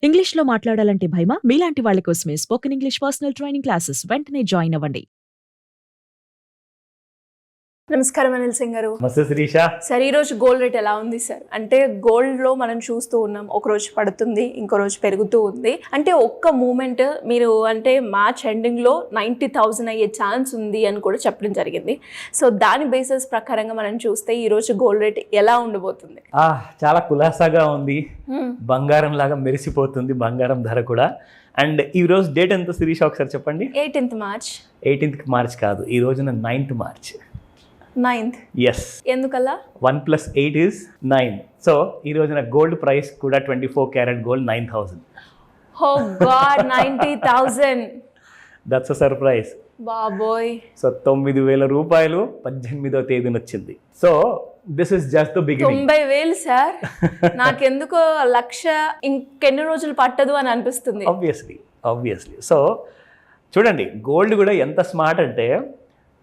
ఇంగ్లీష్‌లో మాట్లాడాలంటే భయమా? మీలాంటి వాళ్ళ కోసమే spoken English personal training classes. వెంటనే జాయిన్ అవ్వండి. నమస్కారం అనిల్ సింగ్ గారు. నమస్తే శిరీష. సార్, ఈ రోజు గోల్డ్ రేట్ ఎలా ఉంది సార్? అంటే గోల్డ్ లో మనం చూస్తూ ఉన్నాం, ఒక రోజు పడుతుంది, ఇంకో రోజు పెరుగుతూ ఉంది. అంటే ఒక్క మూమెంట్ మీరు అంటే మార్చ్ ఎండింగ్ లో 90,000 అయ్యే ఛాన్స్ ఉంది అని కూడా చెప్పడం జరిగింది. సో దాని బేసిస్ ప్రకారంగా మనం చూస్తే ఈ రోజు గోల్డ్ రేట్ ఎలా ఉండబోతుంది? చాలా కులాసాగా ఉంది, బంగారం లాగా మెరిసిపోతుంది బంగారం ధర కూడా. అండ్ ఈ రోజు డేట్ ఎంత శిరీష ఒకసారి చెప్పండి. 18th March. 18th మార్చ్ కాదు, ఈ రోజున 9th మార్చ్. 9th. ఎస్. ఎందుకలా? 1 + 8 is 9. సో ఈ రోజున గోల్డ్ ప్రైస్ కూడా 24 carat gold 9,000. Oh god, 90,000. That's a surprise. బాబోయ్. సో 9,000 రూపాయలు 18వ తేదీన వచ్చింది. So this is just the beginning. 90,000 sir. నాకెందుకో 1,00,000 ఇంకెన్ని రోజులు పట్టదు అని అనిపిస్తుంది. ఆబ్వియస్లీ. సో చూడండి, గోల్డ్ కూడా ఎంత స్మార్ట్ అంటే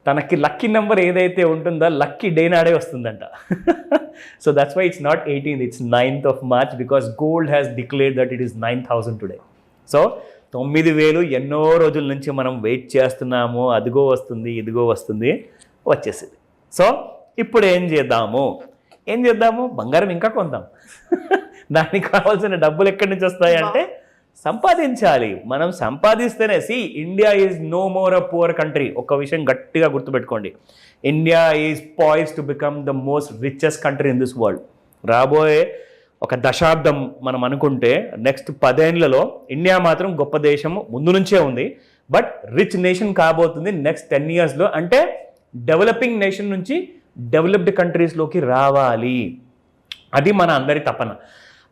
తనకి లక్కీ నెంబర్ ఏదైతే ఉంటుందో లక్కీ డే నాడే వస్తుందంట. So that's why it's not 18th, it's 9th of March because gold has declared that it is 9,000 today. So 9,000 ఎన్నో రోజుల నుంచి మనం వెయిట్ చేస్తున్నాము, అదిగో వస్తుంది ఇదిగో వస్తుంది, వచ్చేసింది. సో ఇప్పుడు ఏం చేద్దాము, బంగారం ఇంకా కొందాం. దానికి కావాల్సిన డబ్బులు ఎక్కడి నుంచి వస్తాయి అంటే సంపాదించాలి. మనం సంపాదిస్తేనే. India is no more a poor country. ఒక విషయం గట్టిగా గుర్తుపెట్టుకోండి, India is poised to become the most richest country in this world. రాబోయే ఒక దశాబ్దం మనం అనుకుంటే నెక్స్ట్ 10 ఏళ్లలో ఇండియా మాత్రం గొప్ప దేశం ముందు నుంచే ఉంది, బట్ రిచ్ నేషన్ కాబోతుంది నెక్స్ట్ 10 yearsలో. అంటే డెవలపింగ్ నేషన్ నుంచి డెవలప్డ్ కంట్రీస్లోకి రావాలి. అది మన అందరి తపన.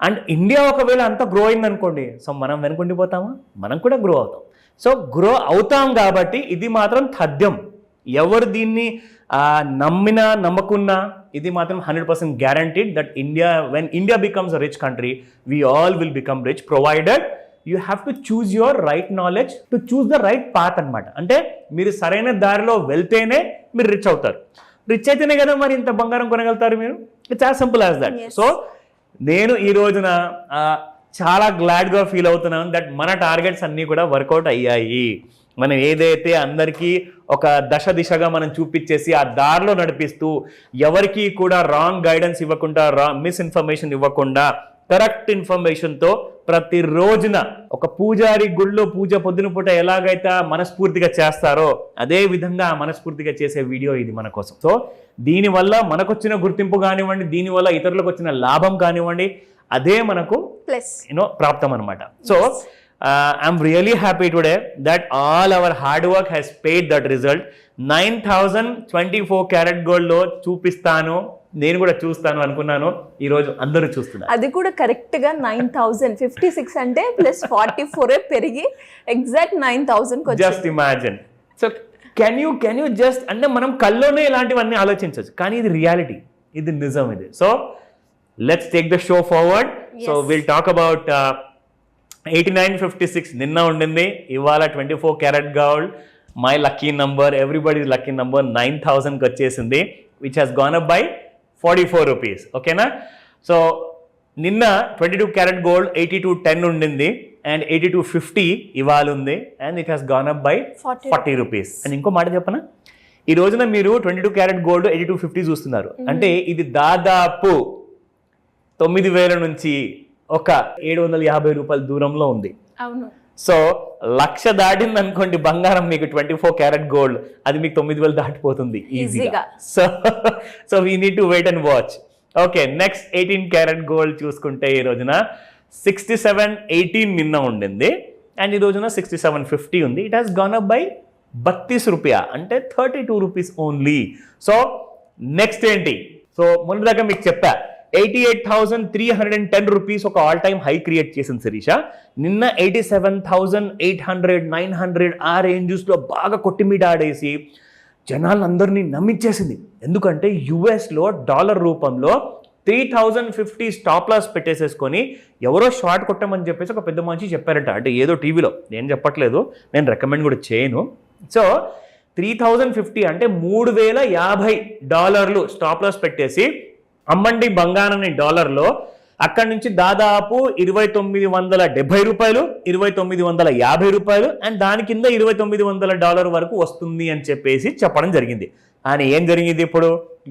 అండ్ ఇండియా ఒకవేళ అంతా గ్రో అయింది అనుకోండి, సో మనం వెనుకుండిపోతామా? మనం కూడా గ్రో అవుతాం. సో గ్రో అవుతాం కాబట్టి ఇది మాత్రం తథ్యం. ఎవరు దీన్ని నమ్మినా నమ్మకున్నా ఇది మాత్రం 100% guaranteed that when India becomes a rich country, we all will become rich provided you have to choose your right knowledge to choose the right path అనమాట. అంటే మీరు సరైన దారిలో వెళ్తేనే మీరు రిచ్ అవుతారు. రిచ్ అయితేనే కదా మరి ఇంత బంగారం కొనగలుగుతారు మీరు. It's as simple as that. So నేను ఈ రోజున చాలా గ్లాడ్గా ఫీల్ అవుతున్నాను దట్ మన టార్గెట్స్ అన్నీ కూడా వర్కౌట్ అయ్యాయి. మనం ఏదైతే అందరికీ ఒక దిశగా మనం చూపించేసి ఆ దారిలో నడిపిస్తూ ఎవరికి కూడా రాంగ్ గైడెన్స్ ఇవ్వకుండా, మిస్ఇన్ఫర్మేషన్ ఇవ్వకుండా, కరెక్ట్ ఇన్ఫర్మేషన్తో ప్రతి రోజున ఒక పూజారి గుళ్ళో పూజ పొద్దున పూట ఎలాగైతే మనస్ఫూర్తిగా చేస్తారో అదే విధంగా మనస్ఫూర్తిగా చేసే వీడియో ఇది మన కోసం. సో దీనివల్ల మనకొచ్చిన గుర్తింపు కానివ్వండి, దీనివల్ల ఇతరులకు వచ్చిన లాభం కానివ్వండి, అదే మనకు ప్లస్ ప్రాప్తం అనమాట. So I'm really happy today that all our hard work has paid that result. 9,000 24 carrot గోల్డ్లో చూపిస్తాను, నేను కూడా చూస్తాను అనుకున్నాను. ఈ రోజు అందరూ చూస్తున్నారు. అది కూడా కరెక్ట్ గా 9,056 అంటే ప్లస్ 44 పెరిగి exact 9,000. Just imagine. So can you just, అంటే మనం కల్లోనే ఇలాంటివన్నీ ఆలోచించవచ్చు, కానీ ఇది రియాలిటీ, ఇది నిజం ఇది. So let's take the show forward. So will talk about 8956 నిన్న ఉండింది, ఇవాళ 24 carat gold. My lucky number, everybody lucky number 9,000కి వచ్చేసింది, which has gone up by 44 rupees. ఓకేనా? సో నిన్న 22 క్యారెట్ గోల్డ్ 8210 ఉండింది అండ్ 8250 ఇవాళ ఉంది and it has gone up by 40 rupees. And ఇంకో మాట చెప్పనా, ఈ రోజున మీరు 22 క్యారెట్ గోల్డ్ 8250 చూస్తున్నారు అంటే ఇది దాదాపు 9,000 నుంచి ఒక 750 రూపాయల దూరంలో ఉంది. అవును. సో 1,00,000 దాటింది అనుకోండి బంగారం, మీకు 24 క్యారెట్ గోల్డ్, అది మీకు 9,000 దాటిపోతుంది ఈజీగా. So we need to wait and watch. Okay, next 18 carat gold చూసుకుంటే ఈ రోజున 6718 నిన్న ఉండింది అండ్ ఈ రోజున 6750 ఉంది. It has gone up by 32 రూపాయ, అంటే 32 rupees ఓన్లీ. సో నెక్స్ట్ ఏంటి? సో మొన్న దాకా మీకు చెప్పా 88,310 rupees ఒక ఆల్ టైమ్ హై క్రియేట్ చేసింది శిరీష. నిన్న 87,800 900 ఆ రేంజెస్లో బాగా కొట్టిమీట ఆడేసి జనాలందరినీ నమ్మించేసింది. ఎందుకంటే యుఎస్లో డాలర్ రూపంలో 3,050 స్టాప్ లాస్ పెట్టేసేసుకొని ఎవరో షార్ట్ కొట్టమని చెప్పేసి ఒక పెద్ద మనిషి చెప్పారట. అంటే ఏదో టీవీలో, నేను చెప్పట్లేదు, నేను రికమెండ్ కూడా చేయను. సో 3,050 అంటే $3,050 స్టాప్ లాస్ పెట్టేసి అమ్మండి బంగారాన్ని డాలర్లో, అక్కడ నుంచి దాదాపు 2970 రూపాయలు, 2950 రూపాయలు అండ్ దాని కింద $2900 వరకు వస్తుంది అని చెప్పేసి చెప్పడం జరిగింది. కానీ ఏం జరిగింది, ఇప్పుడు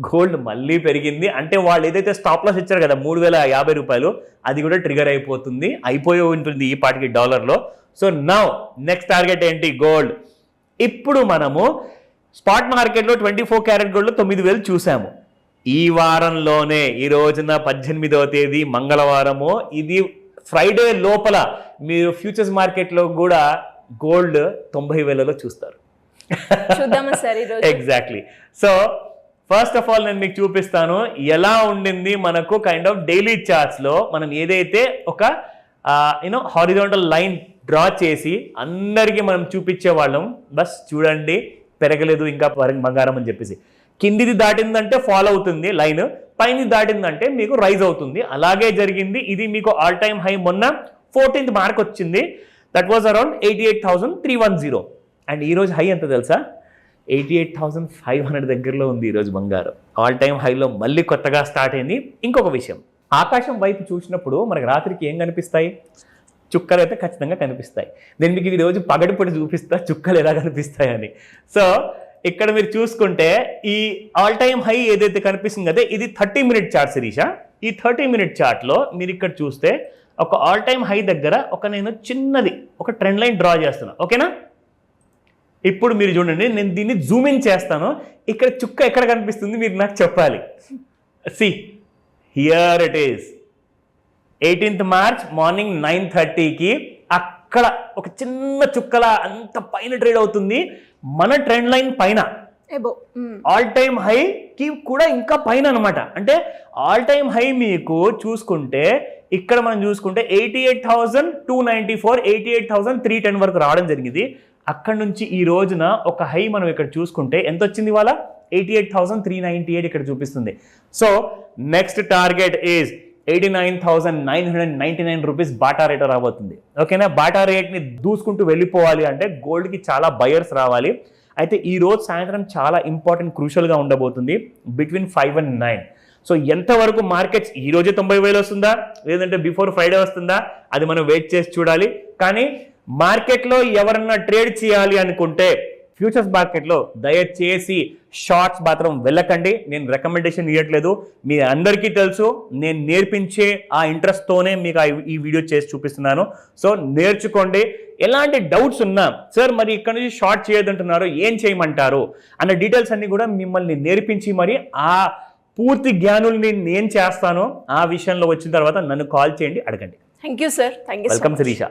గోల్డ్ మళ్ళీ పెరిగింది. అంటే వాళ్ళు ఏదైతే స్టాప్ లాస్ ఇచ్చారు కదా 3050 రూపాయలు, అది కూడా ట్రిగర్ అయిపోయి ఉంటుంది ఈ పాటికి డాలర్లో. సో నౌ నెక్స్ట్ టార్గెట్ ఏంటి, గోల్డ్. ఇప్పుడు మనము స్పాట్ మార్కెట్లో 24 క్యారెట్ గోల్డ్లో 9000 చూసాము. ఈ వారంలోనే, ఈ రోజున 18వ తేదీ మంగళవారము, ఇది ఫ్రైడే లోపల మీరు ఫ్యూచర్స్ మార్కెట్లో కూడా గోల్డ్ 90,000లో చూస్తారు. చూద్దామా సార్ ఈరోజు? Exactly. So first of all నేను మీకు చూపిస్తాను ఎలా ఉండింది మనకు కైండ్ ఆఫ్ డైలీ చార్ట్స్లో. మనం ఏదైతే ఒక హారిజాంటల్ లైన్ డ్రా చేసి అందరికీ మనం చూపించే వాళ్ళం, బస్ చూడండి పెరగలేదు ఇంకా బంగారం అని చెప్పేసి. కిందిది దాటిందంటే ఫాలో అవుతుంది లైన్, పైన దాటిందంటే మీకు రైజ్ అవుతుంది. అలాగే జరిగింది. ఇది మీకు ఆల్ టైమ్ హై మొన్న 14th మార్క్ వచ్చింది. That was around 88,310. అండ్ ఈరోజు హై ఎంత తెలుసా, 88,500 దగ్గరలో ఉంది ఈరోజు బంగారం. ఆల్ టైమ్ హైలో మళ్ళీ కొత్తగా స్టార్ట్ అయింది. ఇంకొక విషయం, ఆకాశం వైపు చూసినప్పుడు మనకు రాత్రికి ఏం కనిపిస్తాయి, చుక్కలు అయితే ఖచ్చితంగా కనిపిస్తాయి. నేను మీకు ఈరోజు పగటిపూట చూపిస్తా చుక్కలు ఎలా కనిపిస్తాయని. సో ఇక్కడ మీరు చూసుకుంటే ఈ ఆల్ టైమ్ హై ఏదైతే కనిపిస్తుంది కదా, ఇది 30-minute చార్ట్ శిరీష. ఈ 30-minute చార్ట్లో మీరు ఇక్కడ చూస్తే ఒక ఆల్ టైమ్ హై దగ్గర నేను చిన్నది ఒక ట్రెండ్ లైన్ డ్రా చేస్తున్నా, ఓకేనా? ఇప్పుడు మీరు చూడండి, నేను దీన్ని జూమ్ ఇన్ చేస్తాను. ఇక్కడ చుక్క ఎక్కడ కనిపిస్తుంది మీరు నాకు చెప్పాలి. See here it is 18th March morning 9:30కి అక్కడ ఒక చిన్న చుక్కల అంత పైన ట్రేడ్ అవుతుంది. మన ట్రెండ్ లైన్ పైన ఆల్ టైమ్ హైకి కూడా ఇంకా పైన అనమాట. అంటే ఆల్ టైమ్ హై మీకు చూసుకుంటే ఇక్కడ మనం చూసుకుంటే 88,294, 88,310 వరకు రావడం జరిగింది. అక్కడ నుంచి ఈ రోజున ఒక హై మనం ఇక్కడ చూసుకుంటే ఎంత వచ్చింది ఇవాళ, 88,398 ఇక్కడ చూపిస్తుంది. So next target is 89,999 rupees Bata rate రాబోతుంది, ఓకేనా? బాటా రేట్ని దూసుకుంటూ వెళ్ళిపోవాలి అంటే గోల్డ్కి చాలా బయర్స్ రావాలి. అయితే ఈ రోజు సాయంత్రం చాలా ఇంపార్టెంట్ క్రూషియల్గా ఉండబోతుంది బిట్వీన్ 5 and 9. సో ఎంతవరకు మార్కెట్స్ ఈ రోజే 90,000 వస్తుందా లేదంటే బిఫోర్ ఫ్రైడే వస్తుందా అది మనం వెయిట్ చేసి చూడాలి. కానీ మార్కెట్లో ఎవరన్నా ట్రేడ్ చేయాలి అనుకుంటే ఫ్యూచర్స్ మార్కెట్లో దయచేసి షార్ట్స్ మాత్రం వెళ్ళకండి. నేను రికమెండేషన్ ఇవ్వట్లేదు, మీ అందరికీ తెలుసు. నేను నేర్పించే ఆ ఇంట్రెస్ట్తోనే మీకు ఈ వీడియో చేసి చూపిస్తున్నాను. సో నేర్చుకోండి. ఎలాంటి డౌట్స్ ఉన్నా, సార్ మరి ఇక్కడ నుంచి షార్ట్ చేయొద్దంటున్నారు, ఏం చేయమంటారు అన్న డీటెయిల్స్ అన్ని కూడా మిమ్మల్ని నేర్పించి మరి ఆ పూర్తి జ్ఞానుల్ని నేను చేస్తాను. ఆ విషయంలో వచ్చిన తర్వాత నన్ను కాల్ చేయండి, అడగండి. Thank you sir. Thank you. Welcome Sirisha.